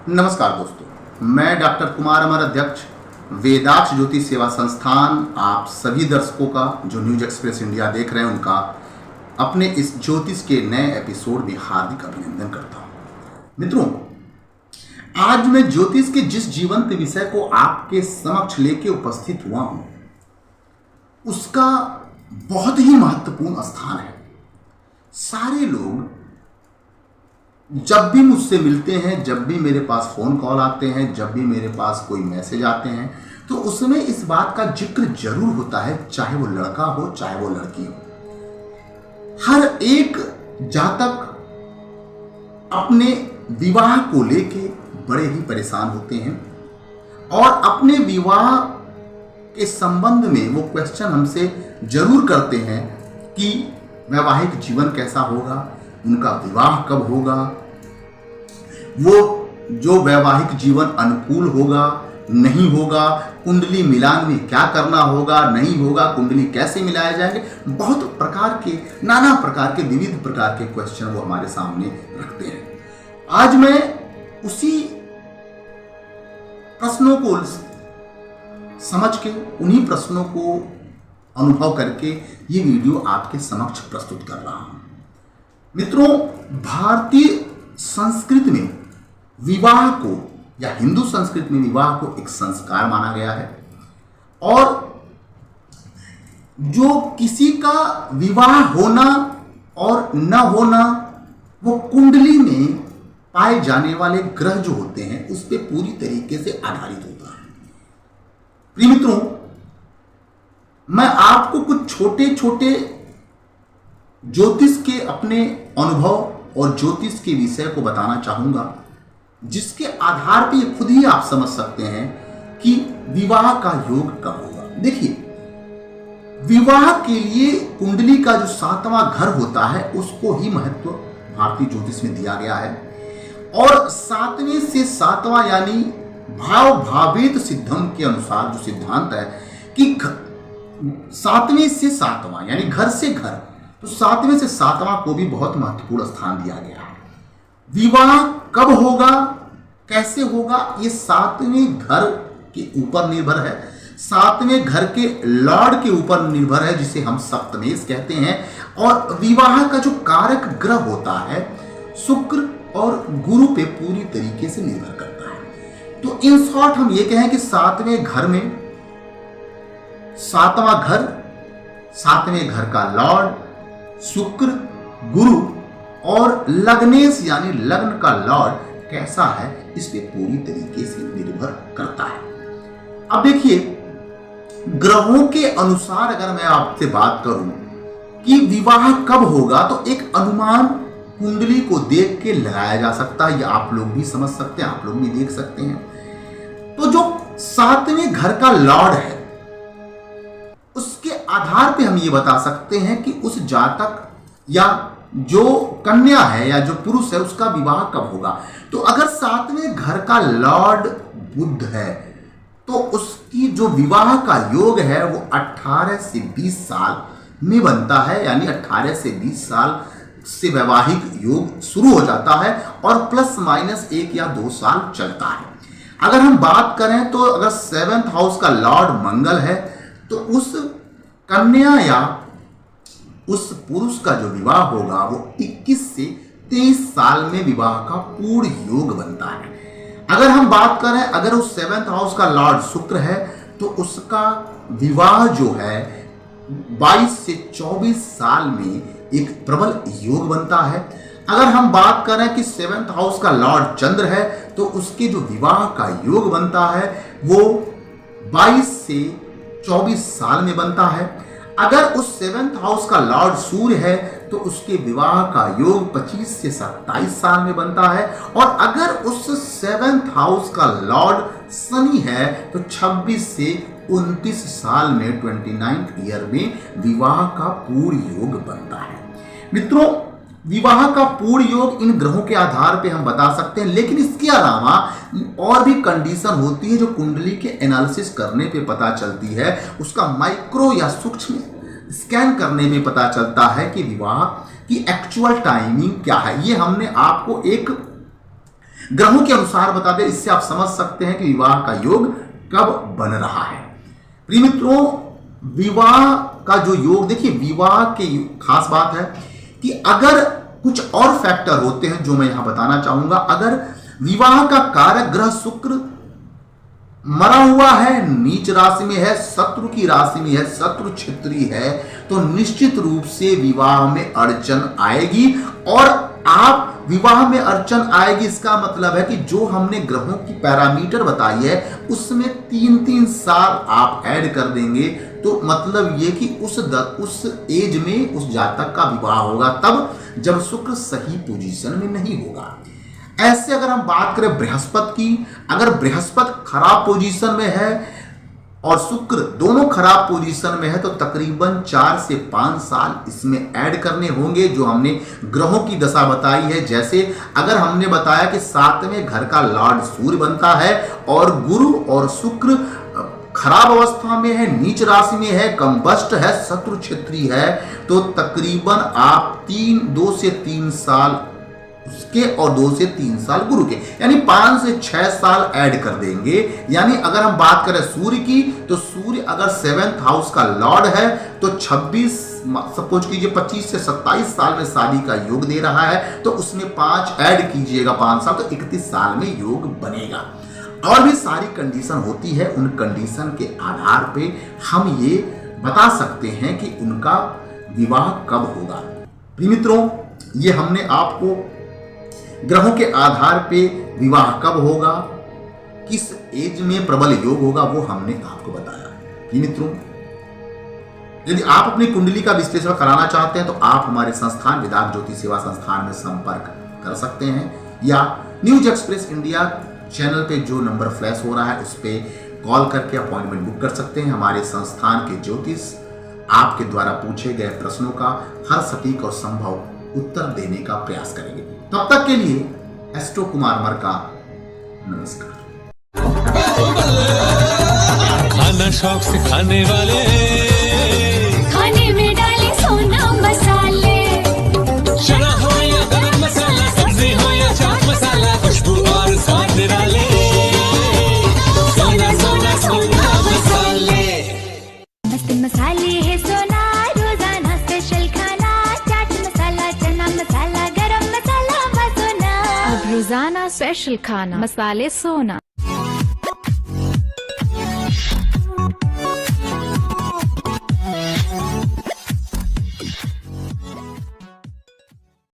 नमस्कार दोस्तों, मैं डॉक्टर कुमार अमर, अध्यक्ष वेदाक्ष ज्योतिष सेवा संस्थान, आप सभी दर्शकों का जो न्यूज एक्सप्रेस इंडिया देख रहे हैं उनका अपने इस ज्योतिष के नए एपिसोड में हार्दिक अभिनंदन करता हूं। मित्रों, आज मैं ज्योतिष के जिस जीवंत विषय को आपके समक्ष लेके उपस्थित हुआ हूं उसका बहुत ही महत्वपूर्ण स्थान है। सारे लोग जब भी मुझसे मिलते हैं, जब भी मेरे पास फोन कॉल आते हैं, जब भी मेरे पास कोई मैसेज आते हैं, तो उसमें इस बात का जिक्र जरूर होता है, चाहे वो लड़का हो चाहे वो लड़की हो। हर एक जातक अपने विवाह को लेके बड़े ही परेशान होते हैं और अपने विवाह के संबंध में वो क्वेश्चन हमसे जरूर करते हैं कि वैवाहिक जीवन कैसा होगा, उनका विवाह कब होगा, वो जो वैवाहिक जीवन अनुकूल होगा नहीं होगा, कुंडली मिलान में क्या करना होगा नहीं होगा, कुंडली कैसे मिलाए जाएंगे, बहुत प्रकार के नाना प्रकार के विविध प्रकार के क्वेश्चन वो हमारे सामने रखते हैं। आज मैं उसी प्रश्नों को समझ के, उन्हीं प्रश्नों को अनुभव करके ये वीडियो आपके समक्ष प्रस्तुत कर रहा हूं। मित्रों, भारतीय संस्कृति में विवाह को या हिंदू संस्कृति में विवाह को एक संस्कार माना गया है और जो किसी का विवाह होना और न होना वो कुंडली में पाए जाने वाले ग्रह जो होते हैं उस पर पूरी तरीके से आधारित होता है। प्रिय मित्रों, मैं आपको कुछ छोटे छोटे ज्योतिष के अपने अनुभव और ज्योतिष के विषय को बताना चाहूंगा, जिसके आधार पर खुद ही आप समझ सकते हैं कि विवाह का योग कब होगा। देखिए, विवाह के लिए कुंडली का जो 7वां घर होता है उसको ही महत्व भारतीय ज्योतिष में दिया गया है और 7वें से 7वां यानी भाव भावेत सिद्धम के अनुसार जो सिद्धांत है कि 7वें से 7वां यानी घर से घर, तो 7वें से 7वां को भी बहुत महत्वपूर्ण स्थान दिया गया है। विवाह कब होगा, कैसे होगा, ये 7वें घर के ऊपर निर्भर है, 7वें घर के लॉर्ड के ऊपर निर्भर है, जिसे हम सप्तमेश कहते हैं। और विवाह का जो कारक ग्रह होता है शुक्र और गुरु पे पूरी तरीके से निर्भर करता है। तो इन शॉर्ट हम ये कहें कि 7वें घर में 7वां घर, 7वें घर का लॉर्ड शुक्र, गुरु और लग्नेश यानी लग्न का लॉर्ड कैसा है इस पे पूरी तरीके से निर्भर करता है। अब देखिए, ग्रहों के अनुसार अगर मैं आपसे बात करूं कि विवाह कब होगा, तो एक अनुमान कुंडली को देख के लगाया जा सकता है। ये आप लोग भी समझ सकते हैं, आप लोग भी देख सकते हैं। तो जो 7वें घर का लॉर्ड है उसके आधार पे हम ये बता सकते हैं कि उस जातक या जो कन्या है या जो पुरुष है उसका विवाह कब होगा। तो अगर 7वें घर का लॉर्ड बुध है तो उसकी जो विवाह का योग है वो 18 से 20 साल में बनता है, यानी 18 से 20 साल से वैवाहिक योग शुरू हो जाता है और प्लस माइनस 1 या 2 साल चलता है। अगर हम बात करें तो अगर 7th हाउस का लॉर्ड मंगल है तो उस कन्या या उस पुरुष का जो विवाह होगा वो 21 से 23 साल में विवाह का पूर्ण योग बनता है। अगर हम बात करें, अगर उस 7th हाउस का लॉर्ड शुक्र है तो उसका विवाह जो है 22 से 24 साल में एक प्रबल योग बनता है। अगर हम बात करें कि 7th हाउस का लॉर्ड चंद्र है तो उसके जो विवाह का योग बनता है वो 22 से 24 साल में बनता है। अगर उस 7th हाउस का लॉर्ड सूर्य है तो उसके विवाह का योग 25 से 27 साल में बनता है। और अगर उस 7th हाउस का लॉर्ड शनि है तो 26 से 29 साल में 29th ईयर में विवाह का पूर्ण योग बनता है। मित्रों, विवाह का पूर्ण योग इन ग्रहों के आधार पे हम बता सकते हैं, लेकिन इसके अलावा और भी कंडीशन होती है जो कुंडली के एनालिसिस करने पे पता चलती है। उसका माइक्रो या सूक्ष्म स्कैन करने में पता चलता है कि विवाह की एक्चुअल टाइमिंग क्या है। ये हमने आपको एक ग्रहों के अनुसार बता दें, इससे आप समझ सकते हैं कि विवाह का योग कब बन रहा है। प्रिय मित्रों, विवाह का जो योग, देखिए विवाह के खास बात है कि अगर कुछ और फैक्टर होते हैं जो मैं यहां बताना चाहूंगा। अगर विवाह का कारक ग्रह शुक्र मरा हुआ है, नीच राशि में है, शत्रु की राशि में है, शत्रु क्षेत्री है, तो निश्चित रूप से विवाह में अड़चन आएगी। और आप विवाह में अड़चन आएगी, इसका मतलब है कि जो हमने ग्रहों की पैरामीटर बताई है उसमें 3-3 साल आप ऐड कर देंगे, तो मतलब ये कि उस एज में उस जातक का विवाह होगा तब जब शुक्र सही पोजीशन में नहीं होगा। ऐसे अगर हम बात करें बृहस्पति की, अगर बृहस्पति खराब पोजीशन में है और शुक्र दोनों खराब पोजीशन में है तो तकरीबन 4 से 5 साल इसमें ऐड करने होंगे जो हमने ग्रहों की दशा बताई है। जैसे अगर हमने बताया कि 7वें घर का लॉर्ड सूर्य बनता है और गुरु और शुक्र खराब अवस्था में है, नीच राशि में है, कंबस्ट है, शत्रु क्षेत्री है, तो तकरीबन आप 2 से 3 साल उसके और 2 से 3 साल गुरु के, यानी 5 से 6 साल ऐड कर देंगे। यानी अगर हम बात करें सूर्य की, तो सूर्य अगर 7th हाउस का लॉर्ड है तो 26 सपोज कीजिए 25 से 27 साल में शादी का योग दे रहा है, तो उसमें 5 ऐड कीजिएगा 5 साल, तो 31 साल में योग बनेगा। और भी सारी कंडीशन होती है, उन कंडीशन के आधार पे हम ये बता सकते हैं कि उनका विवाह कब होगा। मित्रों, ये हमने आपको ग्रहों के आधार पे विवाह कब होगा, किस एज में प्रबल योग होगा, वो हमने आपको बताया। मित्रों, यदि आप अपनी कुंडली का विश्लेषण कराना चाहते हैं तो आप हमारे संस्थान वेदांत ज्योतिष सेवा संस्थान में संपर्क कर सकते हैं, या न्यूज एक्सप्रेस इंडिया चैनल पे जो नंबर फ्लैश हो रहा है उस पर कॉल करके अपॉइंटमेंट बुक कर सकते हैं। हमारे संस्थान के ज्योतिष आपके द्वारा पूछे गए प्रश्नों का हर सटीक और संभव उत्तर देने का प्रयास करेंगे। तब तक के लिए एस्ट्रो कुमार मर का नमस्कार। खाना शौक से खाने वाले, खाने में डाले सोना मसाले, चना हो या गरम मसाला, सब्जी हो या चाट मसाला, खुशबू और स्वाद निराले, सोना सोना सोना मसाले। मस्त मसाले है सोना, रोजाना स्पेशल खाना, चाट मसाला, चना मसाला, गरम मसाला, सोना। अब रोजाना स्पेशल खाना, मसाले सोना।